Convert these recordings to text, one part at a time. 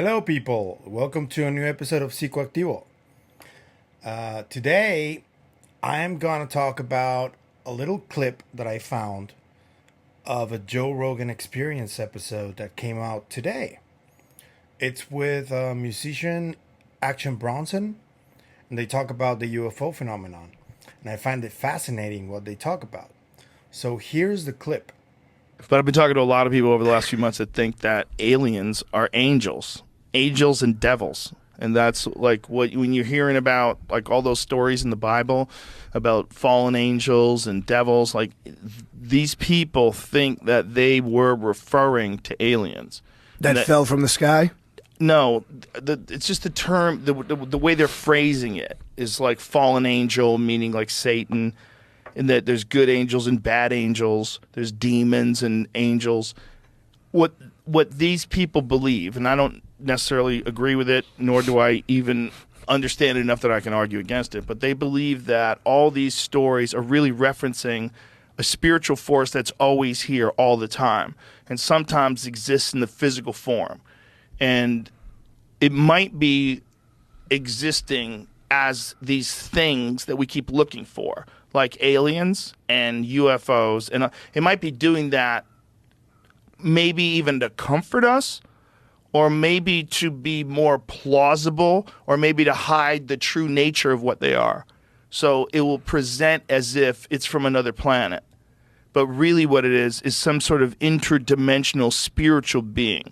Hello, people. Welcome to a new episode of Psicoactivo. Today, I am going to talk about a little clip that I found of a Joe Rogan Experience episode that came out today. It's with musician Action Bronson, and they talk about the UFO phenomenon. And I find it fascinating what they talk about. So here's the clip. But I've been talking to a lot of people over the last few months that think that aliens are angels and devils. And that's like when you're hearing about like all those stories in the Bible about fallen angels and devils, like these people think that they were referring to aliens. That fell from the sky? No, it's just the term, the way they're phrasing it is like fallen angel, meaning like Satan, and that there's good angels and bad angels, there's demons and angels. What these people believe, and I don't necessarily agree with it, nor do I even understand it enough that I can argue against it, but they believe that all these stories are really referencing a spiritual force that's always here all the time and sometimes exists in the physical form. And it might be existing as these things that we keep looking for, like aliens and UFOs. And it might be doing that maybe even to comfort us, or maybe to be more plausible, or maybe to hide the true nature of what they are. So it will present as if it's from another planet. But really what it is some sort of interdimensional spiritual being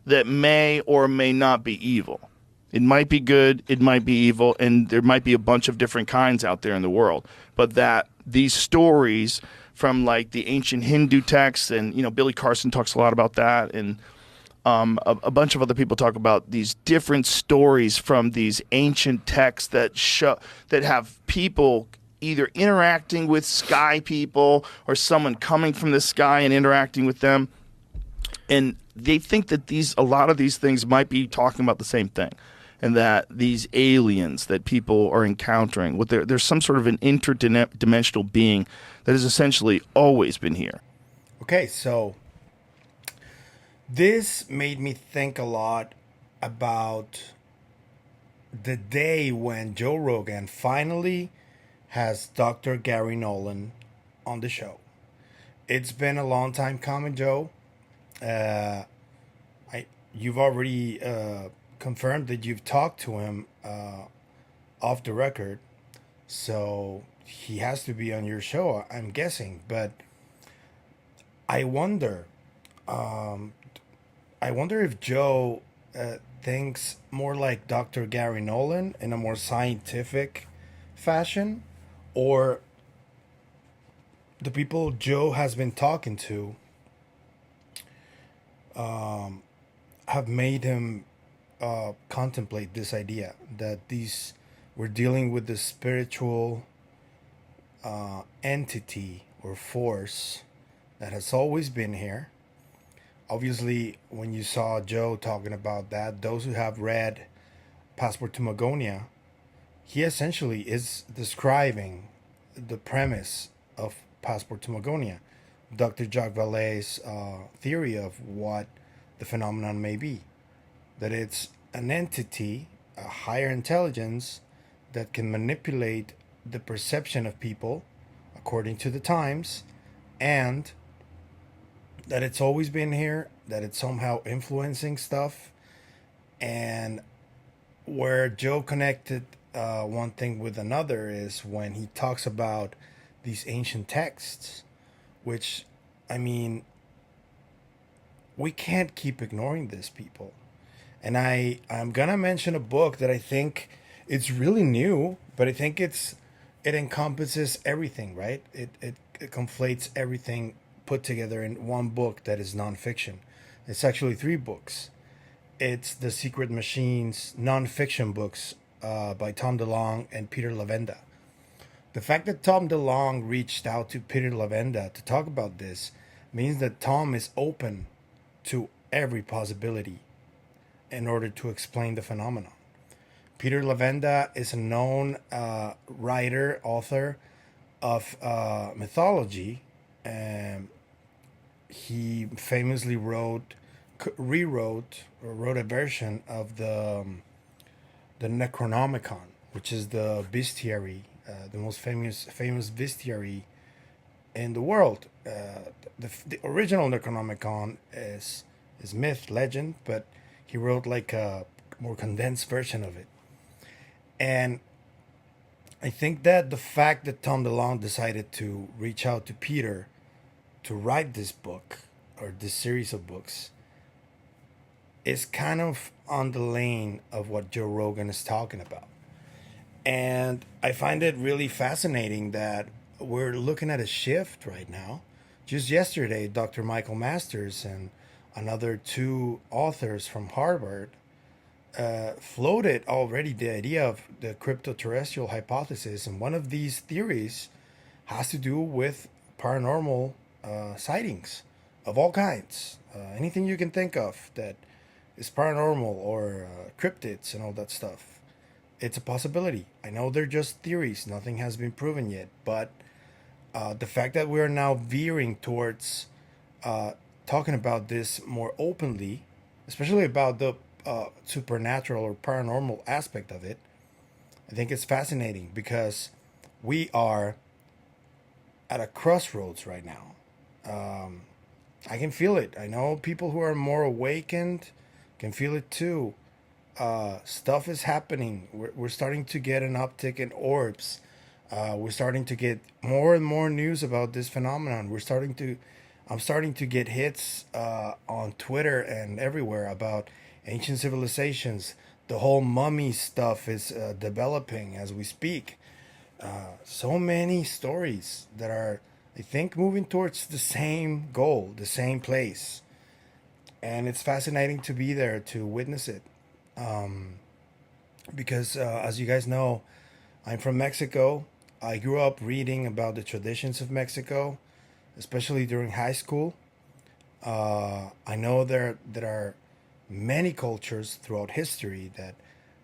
that may or may not be evil. It might be good, it might be evil, and there might be a bunch of different kinds out there in the world. But that these stories from like the ancient Hindu texts, and Billy Carson talks a lot about that, and a bunch of other people talk about these different stories from these ancient texts that have people either interacting with sky people or someone coming from the sky and interacting with them. And they think that a lot of these things might be talking about the same thing, and that these aliens that people are encountering, there's some sort of an interdimensional being that has essentially always been here. Okay, so this made me think a lot about the day when Joe Rogan finally has Dr. Garry Nolan on the show. It's been a long time coming, Joe. You've already confirmed that you've talked to him off the record, so he has to be on your show, I'm guessing. But I wonder if Joe thinks more like Dr. Garry Nolan in a more scientific fashion, or the people Joe has been talking to have made him contemplate this idea that we're dealing with the spiritual entity or force that has always been here. Obviously, when you saw Joe talking about that, those who have read Passport to Magonia, he essentially is describing the premise of Passport to Magonia, Dr. Jacques Vallée's theory of what the phenomenon may be. That it's an entity, a higher intelligence, that can manipulate the perception of people according to the times, and that it's always been here, that it's somehow influencing stuff. And where Joe connected one thing with another is when he talks about these ancient texts, which, I mean, we can't keep ignoring this, people. And I'm gonna mention a book that I think it's really new, but I think it encompasses everything, right? It conflates everything put together in one book that is nonfiction. It's actually 3 books. It's The Secret Machines nonfiction books by Tom DeLonge and Peter Lavenda. The fact that Tom DeLonge reached out to Peter Lavenda to talk about this means that Tom is open to every possibility in order to explain the phenomenon. Peter Lavenda is a known writer, author of mythology. He famously wrote rewrote or wrote a version of the Necronomicon, which is the bestiary, the most famous bestiary in the world. The original Necronomicon is myth, legend, but he wrote like a more condensed version of it. And I think that the fact that Tom DeLonge decided to reach out to Peter to write this book or this series of books is kind of on the lane of what Joe Rogan is talking about. And I find it really fascinating that we're looking at a shift right now. Just yesterday, Dr. Michael Masters and another two authors from Harvard floated already the idea of the crypto-terrestrial hypothesis. And one of these theories has to do with paranormal sightings of all kinds. Anything you can think of that is paranormal or cryptids and all that stuff. It's a possibility. I know they're just theories. Nothing has been proven yet. But the fact that we're now veering towards talking about this more openly, especially about the supernatural or paranormal aspect of it, I think it's fascinating because we are at a crossroads right now. I can feel it. I know people who are more awakened can feel it too. Stuff is happening. We're starting to get an uptick in orbs. We're starting to get more and more news about this phenomenon. I'm starting to get hits on Twitter and everywhere about ancient civilizations. The whole mummy stuff is developing as we speak. So many stories that are, I think, moving towards the same goal, the same place. And it's fascinating to be there to witness it. Because as you guys know, I'm from Mexico. I grew up reading about the traditions of Mexico, especially during high school. I know there are many cultures throughout history that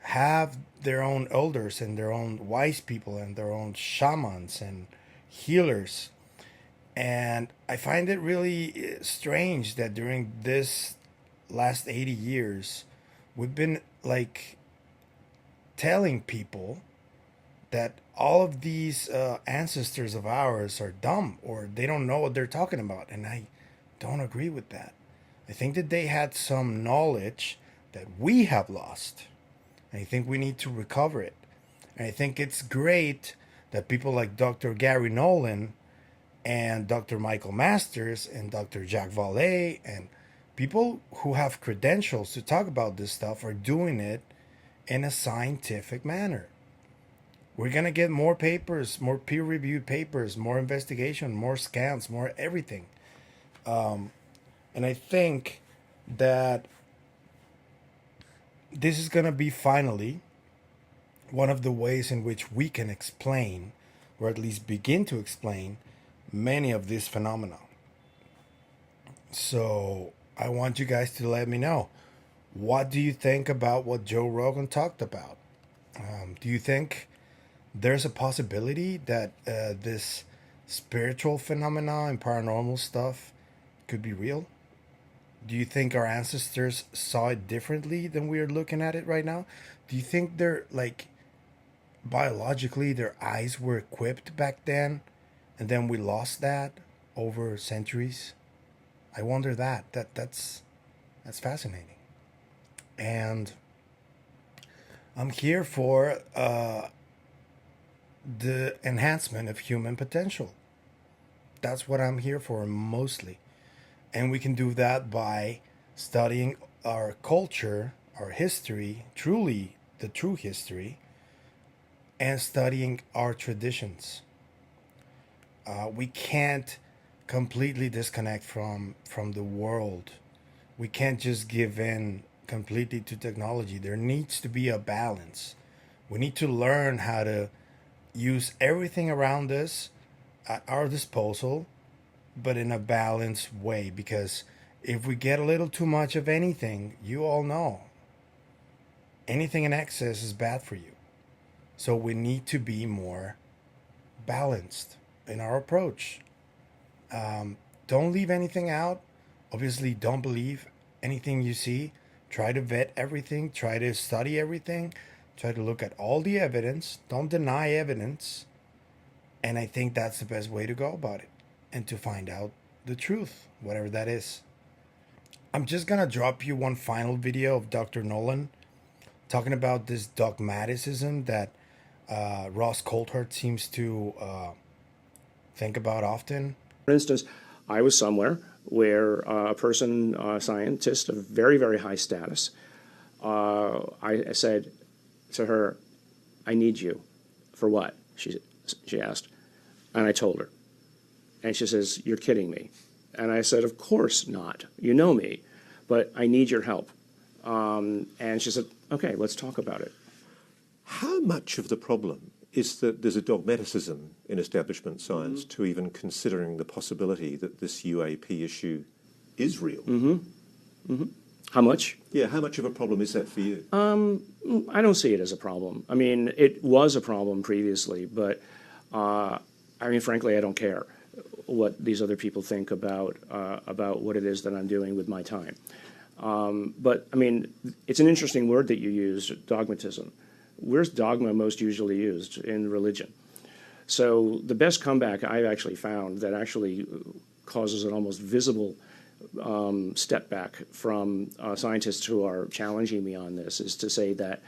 have their own elders and their own wise people and their own shamans and healers. And I find it really strange that during this last 80 years, we've been like telling people that all of these ancestors of ours are dumb or they don't know what they're talking about. And I don't agree with that. I think that they had some knowledge that we have lost. And I think we need to recover it. And I think it's great that people like Dr. Garry Nolan and Dr. Michael Masters and Dr. Jack Valet and people who have credentials to talk about this stuff are doing it in a scientific manner. We're going to get more papers, more peer-reviewed papers, more investigation, more scans, more everything. And I think that this is going to be finally one of the ways in which we can explain, or at least begin to explain, many of these phenomena. So I want you guys to let me know. What do you think about what Joe Rogan talked about? Do you think there's a possibility that this spiritual phenomena and paranormal stuff could be real? Do you think our ancestors saw it differently than we are looking at it right now? Do you think they're like biologically their eyes were equipped back then and then we lost that over centuries? I wonder that's fascinating. And I'm here for the enhancement of human potential. That's what I'm here for mostly. And we can do that by studying our culture, our history, truly the true history, and studying our traditions. We can't completely disconnect from the world. We can't just give in completely to technology. There needs to be a balance. We need to learn how to use everything around us at our disposal, but in a balanced way, because if we get a little too much of anything, you all know, anything in excess is bad for you. So we need to be more balanced in our approach. Don't leave anything out. Obviously, don't believe anything you see, try to vet everything, try to study everything, try to look at all the evidence, don't deny evidence. And I think that's the best way to go about it and to find out the truth, whatever that is. I'm just gonna drop you one final video of Dr. Nolan talking about this dogmatism that Ross Coulthard seems to think about often. For instance, I was somewhere where a person, a scientist of very, very high status, I said to her, I need you. For what? She asked. And I told her. And she says, you're kidding me. And I said, of course not. You know me, but I need your help. And she said, okay, let's talk about it. How much of the problem is that there's a dogmaticism in establishment science to even considering the possibility that this UAP issue is real? How much? Yeah, how much of a problem is that for you? I don't see it as a problem. I mean, it was a problem previously, but I mean, frankly, I don't care what these other people think about what it is that I'm doing with my time. But I mean, it's an interesting word that you used, dogmatism. Where's dogma most usually used? In religion. So the best comeback I've actually found that actually causes an almost visible step back from scientists who are challenging me on this is to say that,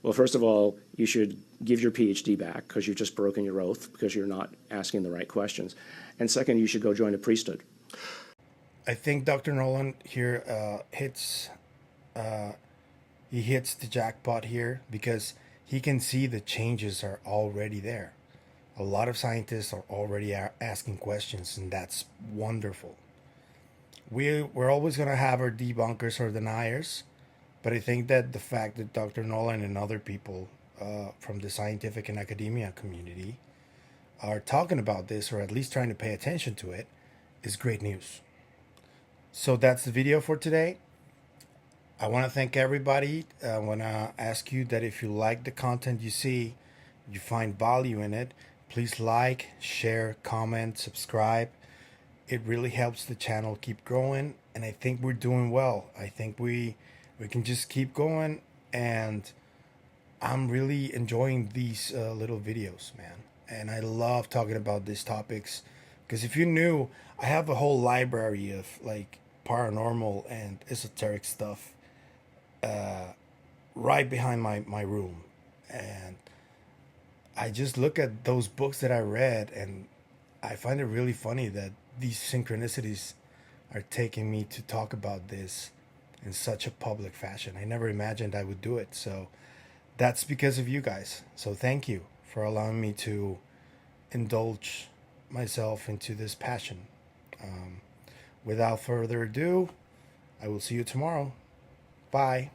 well, first of all, you should give your PhD back because you've just broken your oath because you're not asking the right questions. And second, you should go join a priesthood. I think Dr. Nolan here hits the jackpot here because he can see the changes are already there. A lot of scientists are already asking questions, and that's wonderful. We're always going to have our debunkers or deniers, but I think that the fact that Dr. Nolan and other people from the scientific and academia community are talking about this, or at least trying to pay attention to it, is great news. So that's the video for today. I want to thank everybody. I want to ask you that if you like the content you see, you find value in it, please like, share, comment, subscribe. It really helps the channel keep growing, and I think we're doing well. I think we can just keep going, and I'm really enjoying these little videos, man. And I love talking about these topics because if you knew, I have a whole library of like paranormal and esoteric stuff right behind my room, and I just look at those books that I read, and I find it really funny that these synchronicities are taking me to talk about this in such a public fashion. I never imagined I would do it, so that's because of you guys. So thank you for allowing me to indulge myself into this passion. Without further ado, I will see you tomorrow. Bye.